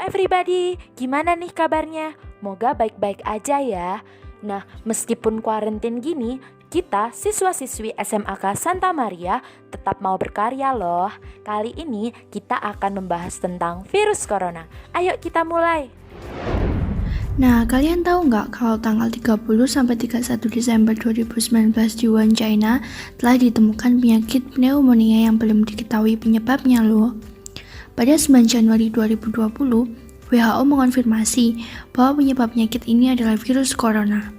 everybody, gimana nih kabarnya? Moga baik-baik aja ya. Nah, meskipun kuarantin gini, kita siswa-siswi SMAK Santa Maria tetap mau berkarya loh. Kali ini kita akan membahas tentang virus corona. Ayo kita mulai. Nah, kalian tahu nggak kalau tanggal 30 sampai 31 Desember 2019 di Wuhan, China telah ditemukan penyakit pneumonia yang belum diketahui penyebabnya loh. Pada 9 Januari 2020, WHO mengonfirmasi bahwa penyebab penyakit ini adalah virus corona.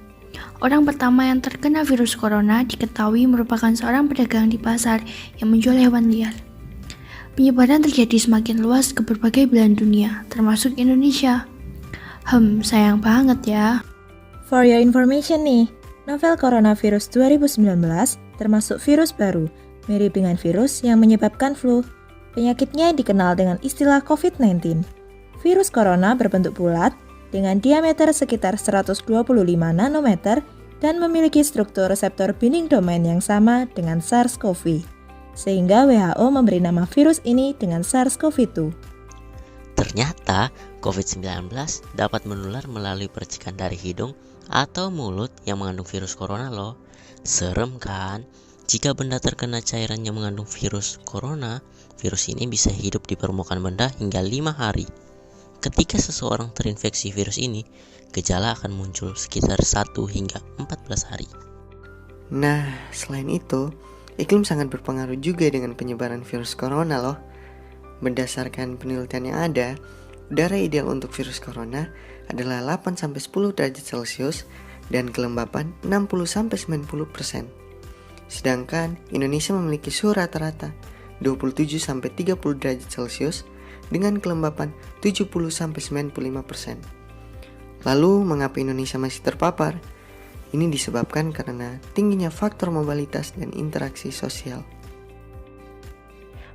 Orang pertama yang terkena virus corona diketahui merupakan seorang pedagang di pasar yang menjual hewan liar. Penyebaran terjadi semakin luas ke berbagai belahan dunia, termasuk Indonesia. Sayang banget ya. For your information nih, novel coronavirus 2019 termasuk virus baru, mirip dengan virus yang menyebabkan flu. Penyakitnya dikenal dengan istilah COVID-19. Virus corona berbentuk bulat, dengan diameter sekitar 125 nanometer dan memiliki struktur reseptor binding domain yang sama dengan SARS-CoV. Sehingga WHO memberi nama virus ini dengan SARS-CoV-2. Ternyata COVID-19 dapat menular melalui percikan dari hidung atau mulut yang mengandung virus corona loh. Serem kan? Jika benda terkena cairan yang mengandung virus corona, virus ini bisa hidup di permukaan benda hingga 5 hari. Ketika seseorang terinfeksi virus ini, gejala akan muncul sekitar 1 hingga 14 hari. Nah, selain itu, iklim sangat berpengaruh juga dengan penyebaran virus corona loh. Berdasarkan penelitian yang ada, udara ideal untuk virus corona adalah 8-10 derajat Celcius dan kelembapan 60-90%. Sedangkan Indonesia memiliki suhu rata-rata 27-30 derajat Celcius dengan kelembapan 70-95%. Lalu, mengapa Indonesia masih terpapar? Ini disebabkan karena tingginya faktor mobilitas dan interaksi sosial.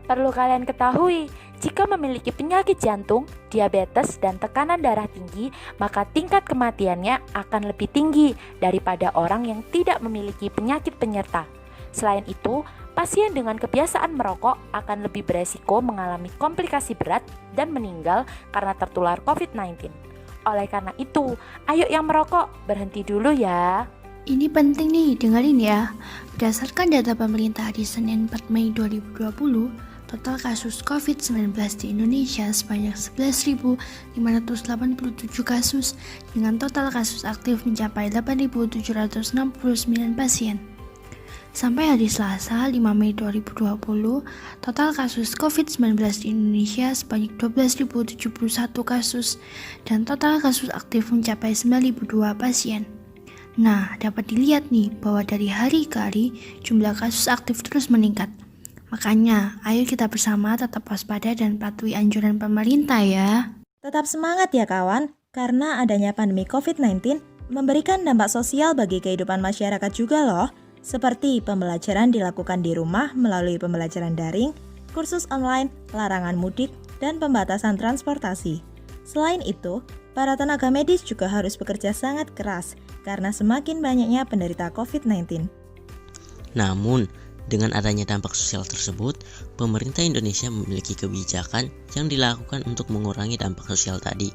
Perlu kalian ketahui, jika memiliki penyakit jantung, diabetes, dan tekanan darah tinggi, maka tingkat kematiannya akan lebih tinggi daripada orang yang tidak memiliki penyakit penyerta. Selain itu, pasien dengan kebiasaan merokok akan lebih beresiko mengalami komplikasi berat dan meninggal karena tertular COVID-19. Oleh karena itu, ayo yang merokok berhenti dulu ya. Ini penting nih, dengerin ya. Berdasarkan data pemerintah di Senin 4 Mei 2020, total kasus COVID-19 di Indonesia sebanyak 11.587 kasus dengan total kasus aktif mencapai 8.769 pasien. Sampai hari Selasa 5 Mei 2020, total kasus COVID-19 di Indonesia sebanyak 12.071 kasus dan total kasus aktif mencapai 9.002 pasien. Nah, dapat dilihat nih bahwa dari hari ke hari jumlah kasus aktif terus meningkat. Makanya, ayo kita bersama tetap waspada dan patuhi anjuran pemerintah ya. Tetap semangat ya kawan, karena adanya pandemi COVID-19 memberikan dampak sosial bagi kehidupan masyarakat juga loh, seperti pembelajaran dilakukan di rumah melalui pembelajaran daring, kursus online, larangan mudik, dan pembatasan transportasi. Selain itu, para tenaga medis juga harus bekerja sangat keras karena semakin banyaknya penderita COVID-19. Namun, dengan adanya dampak sosial tersebut, pemerintah Indonesia memiliki kebijakan yang dilakukan untuk mengurangi dampak sosial tadi,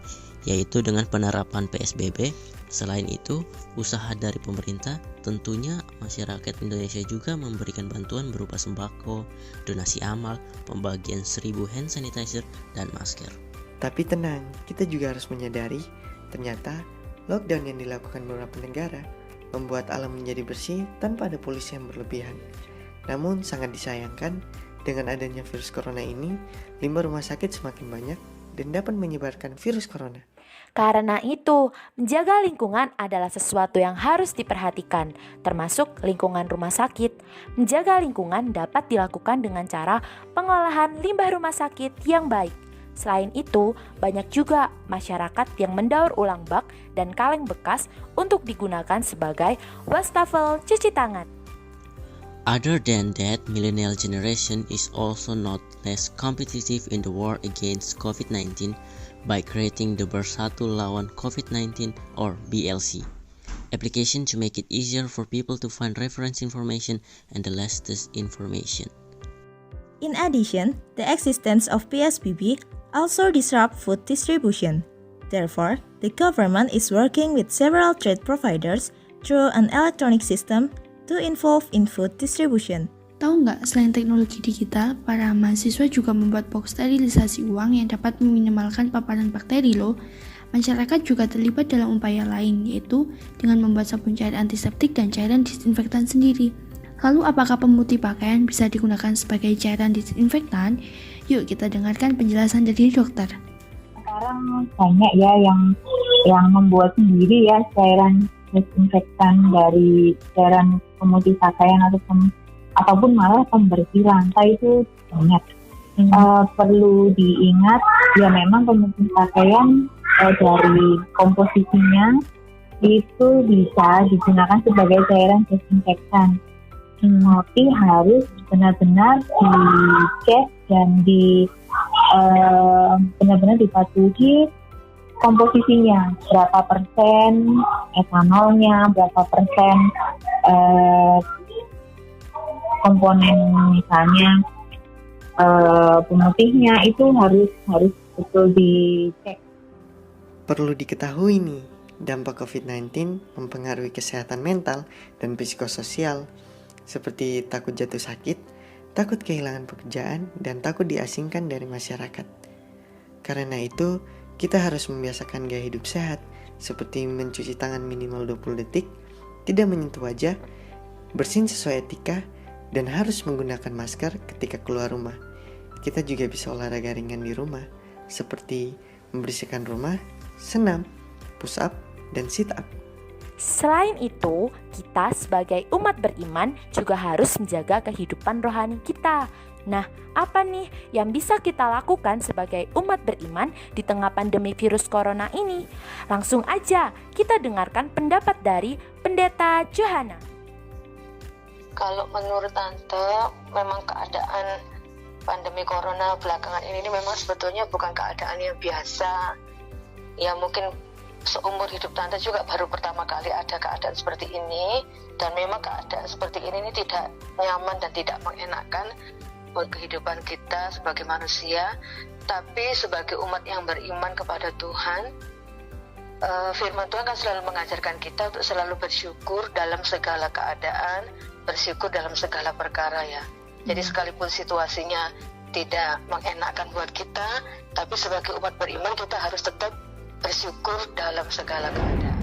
yaitu dengan penerapan PSBB. Selain itu, usaha dari pemerintah, tentunya masyarakat Indonesia juga memberikan bantuan berupa sembako, donasi amal, pembagian 1.000 hand sanitizer, dan masker. Tapi tenang, kita juga harus menyadari, ternyata lockdown yang dilakukan beberapa negara membuat alam menjadi bersih tanpa ada polusi yang berlebihan. Namun sangat disayangkan, dengan adanya virus corona ini, limbah rumah sakit semakin banyak dan dapat menyebarkan virus corona. Karena itu, menjaga lingkungan adalah sesuatu yang harus diperhatikan, termasuk lingkungan rumah sakit. Menjaga lingkungan dapat dilakukan dengan cara pengolahan limbah rumah sakit yang baik. Selain itu, banyak juga masyarakat yang mendaur ulang bak dan kaleng bekas untuk digunakan sebagai wastafel cuci tangan. Other than that, millennial generation is also not less competitive in the war against COVID-19 by creating the Bersatu Lawan COVID-19 or BLC application to make it easier for people to find reference information and the latest information. In addition, the existence of PSBB also disrupt food distribution. Therefore, the government is working with several trade providers through an electronic system to involve in food distribution. Tahu nggak, selain teknologi digital, para mahasiswa juga membuat box sterilisasi uang yang dapat meminimalkan paparan bakteri loh. Masyarakat juga terlibat dalam upaya lain, yaitu dengan membuat sabun cair antiseptik dan cairan disinfektan sendiri. Lalu apakah pemutih pakaian bisa digunakan sebagai cairan disinfektan? Yuk kita dengarkan penjelasan dari dokter. Sekarang banyak ya yang membuat sendiri ya cairan desinfektan dari cairan pemutih pakaian ataupun malah pembersih lantai itu banyak. Perlu diingat ya memang pemutih pakaian dari komposisinya itu bisa digunakan sebagai cairan desinfektan. Tapi harus benar-benar dicek dan benar-benar dipatuhi komposisinya, berapa persen etanolnya, berapa persen komponen misalnya pemutihnya, itu harus betul dicek. Perlu diketahui nih, dampak COVID-19 mempengaruhi kesehatan mental dan psikososial, seperti takut jatuh sakit, takut kehilangan pekerjaan, dan takut diasingkan dari masyarakat. Karena itu, kita harus membiasakan gaya hidup sehat, seperti mencuci tangan minimal 20 detik, tidak menyentuh wajah, bersin sesuai etika, dan harus menggunakan masker ketika keluar rumah. Kita juga bisa olahraga ringan di rumah, seperti membersihkan rumah, senam, push up, dan sit up. Selain itu, kita sebagai umat beriman juga harus menjaga kehidupan rohani kita. Nah, apa nih yang bisa kita lakukan sebagai umat beriman di tengah pandemi virus corona ini? Langsung aja kita dengarkan pendapat dari Pendeta Johana. Kalau menurut Tante, memang keadaan pandemi corona belakangan ini memang sebetulnya bukan keadaan yang biasa. Ya mungkin seumur hidup Tante juga baru pertama kali ada keadaan seperti ini, dan memang keadaan seperti ini tidak nyaman dan tidak mengenakan buat kehidupan kita sebagai manusia. Tapi sebagai umat yang beriman kepada Tuhan, firman Tuhan kan selalu mengajarkan kita untuk selalu bersyukur dalam segala keadaan, bersyukur dalam segala perkara ya. Jadi sekalipun situasinya tidak mengenakan buat kita, tapi sebagai umat beriman kita harus tetap bersyukur dalam segala keadaan.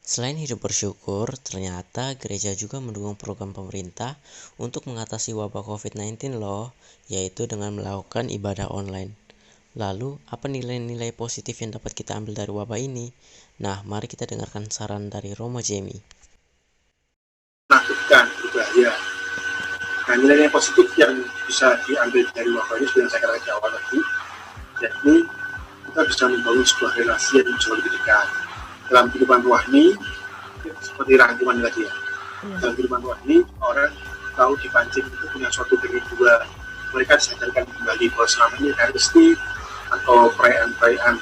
Selain hidup bersyukur, ternyata gereja juga mendukung program pemerintah untuk mengatasi wabah COVID-19 loh, yaitu dengan melakukan ibadah online. Lalu, apa nilai-nilai positif yang dapat kita ambil dari wabah ini? Nah, mari kita dengarkan saran dari Romo Jamie. Menakutkan, berbahaya. Nah, nilai positif yang bisa diambil dari wabah ini seperti yang saya katakan di awal tadi, yakni kita bisa membangun sebuah relasi yang jauh lebih dekat dalam kehidupan rohani, seperti rangkuman tadi ya. Dalam kehidupan rohani, orang tahu dipancing itu punya suatu kerinduan. Mereka disadarkan kembali bahwa selama ini Eucharistik atau perayaan-perayaan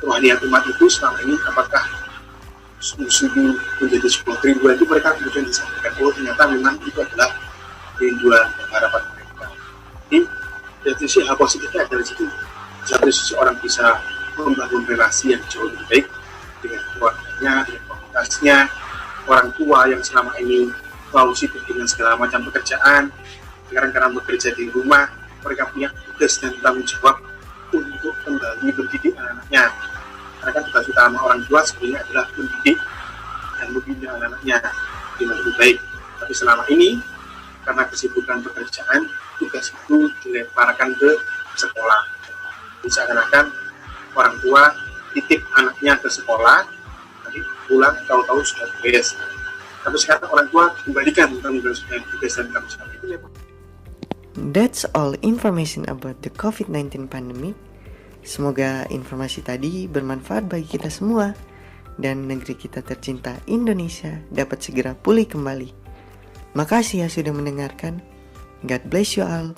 rohani umat itu selama ini apakah sungguh-sungguh menjadi sebuah kerinduan, itu mereka kemudian disadarkan bahwa ternyata memang itu adalah kerinduan dan harapan mereka. Jadi sisi hal positifnya dari situ, satu sisi orang bisa membangun relasi yang jauh lebih baik dengan keluarganya, dengan komunitasnya, orang tua yang selama ini selalu sibuk dengan segala macam pekerjaan, sekarang karena bekerja di rumah, mereka punya tugas dan tanggung jawab untuk kembali mendidik anak-anaknya. Karena kan tugas utama orang tua sebenarnya adalah mendidik dan membina anak-anaknya dengan lebih baik. Tapi selama ini, karena kesibukan pekerjaan, tugas itu dilemparkan ke sekolah. Jadi seakan-akan orang tua titip anaknya ke sekolah, nanti pulang tahu-tahu sudah beres. Tapi sekarang orang tua kembalikan tugas dan tanggung jawab itu ya Pak. That's all information about the COVID-19 pandemic. Semoga informasi tadi bermanfaat bagi kita semua dan negeri kita tercinta Indonesia dapat segera pulih kembali. Makasih ya sudah mendengarkan. God bless you all.